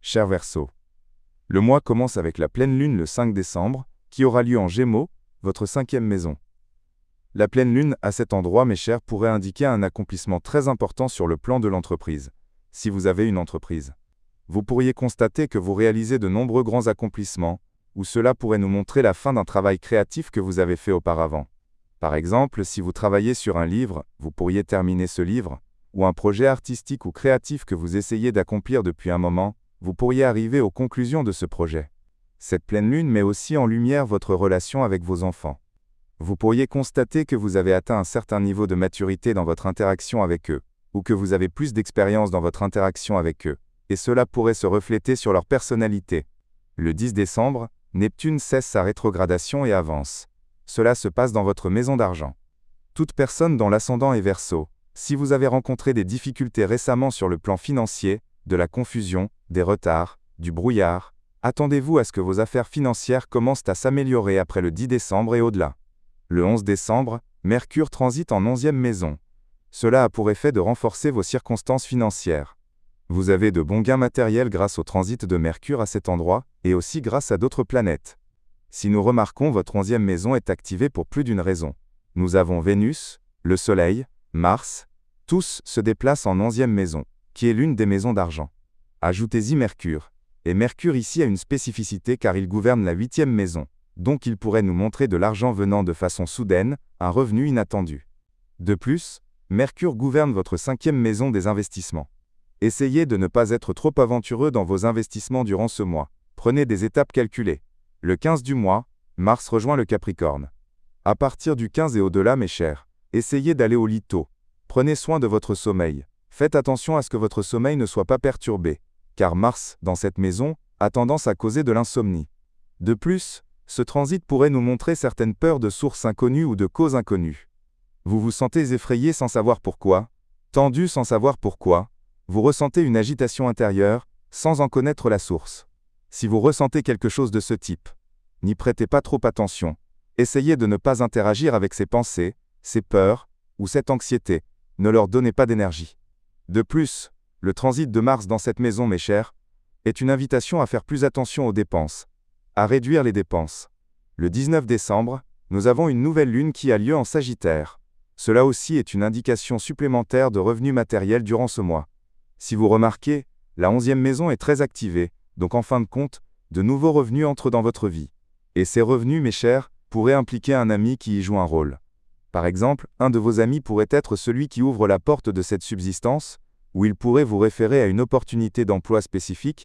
Cher Verseau, le mois commence avec la pleine lune le 5 décembre, qui aura lieu en Gémeaux, votre 5e maison. La pleine lune, à cet endroit, mes chers, pourrait indiquer un accomplissement très important sur le plan de l'entreprise, si vous avez une entreprise. Vous pourriez constater que vous réalisez de nombreux grands accomplissements, ou cela pourrait nous montrer la fin d'un travail créatif que vous avez fait auparavant. Par exemple, si vous travaillez sur un livre, vous pourriez terminer ce livre, ou un projet artistique ou créatif que vous essayez d'accomplir depuis un moment, vous pourriez arriver aux conclusions de ce projet. Cette pleine lune met aussi en lumière votre relation avec vos enfants. Vous pourriez constater que vous avez atteint un certain niveau de maturité dans votre interaction avec eux, ou que vous avez plus d'expérience dans votre interaction avec eux, et cela pourrait se refléter sur leur personnalité. Le 10 décembre, Neptune cesse sa rétrogradation et avance. Cela se passe dans votre maison d'argent. Toute personne dont l'ascendant est Verseau, si vous avez rencontré des difficultés récemment sur le plan financier, de la confusion, des retards, du brouillard, attendez-vous à ce que vos affaires financières commencent à s'améliorer après le 10 décembre et au-delà. Le 11 décembre, Mercure transite en 11e maison. Cela a pour effet de renforcer vos circonstances financières. Vous avez de bons gains matériels grâce au transit de Mercure à cet endroit, et aussi grâce à d'autres planètes. Si nous remarquons, votre 11e maison est activée pour plus d'une raison. Nous avons Vénus, le Soleil, Mars, tous se déplacent en 11e maison, qui est l'une des maisons d'argent. Ajoutez-y Mercure. Et Mercure ici a une spécificité car il gouverne la 8e maison, donc il pourrait nous montrer de l'argent venant de façon soudaine, un revenu inattendu. De plus, Mercure gouverne votre 5e maison des investissements. Essayez de ne pas être trop aventureux dans vos investissements durant ce mois. Prenez des étapes calculées. Le 15 du mois, Mars rejoint le Capricorne. À partir du 15 et au-delà, mes chers, essayez d'aller au lit tôt. Prenez soin de votre sommeil. Faites attention à ce que votre sommeil ne soit pas perturbé, car Mars, dans cette maison, a tendance à causer de l'insomnie. De plus, ce transit pourrait nous montrer certaines peurs de sources inconnues ou de causes inconnues. Vous vous sentez effrayé sans savoir pourquoi, tendu sans savoir pourquoi, vous ressentez une agitation intérieure, sans en connaître la source. Si vous ressentez quelque chose de ce type, n'y prêtez pas trop attention. Essayez de ne pas interagir avec ces pensées, ces peurs, ou cette anxiété. Ne leur donnez pas d'énergie. De plus, le transit de Mars dans cette maison, mes chers, est une invitation à faire plus attention aux dépenses, à réduire les dépenses. Le 19 décembre, nous avons une nouvelle lune qui a lieu en Sagittaire. Cela aussi est une indication supplémentaire de revenus matériels durant ce mois. Si vous remarquez, la 11e maison est très activée, donc en fin de compte, de nouveaux revenus entrent dans votre vie. Et ces revenus, mes chers, pourraient impliquer un ami qui y joue un rôle. Par exemple, un de vos amis pourrait être celui qui ouvre la porte de cette subsistance, ou il pourrait vous référer à une opportunité d'emploi spécifique,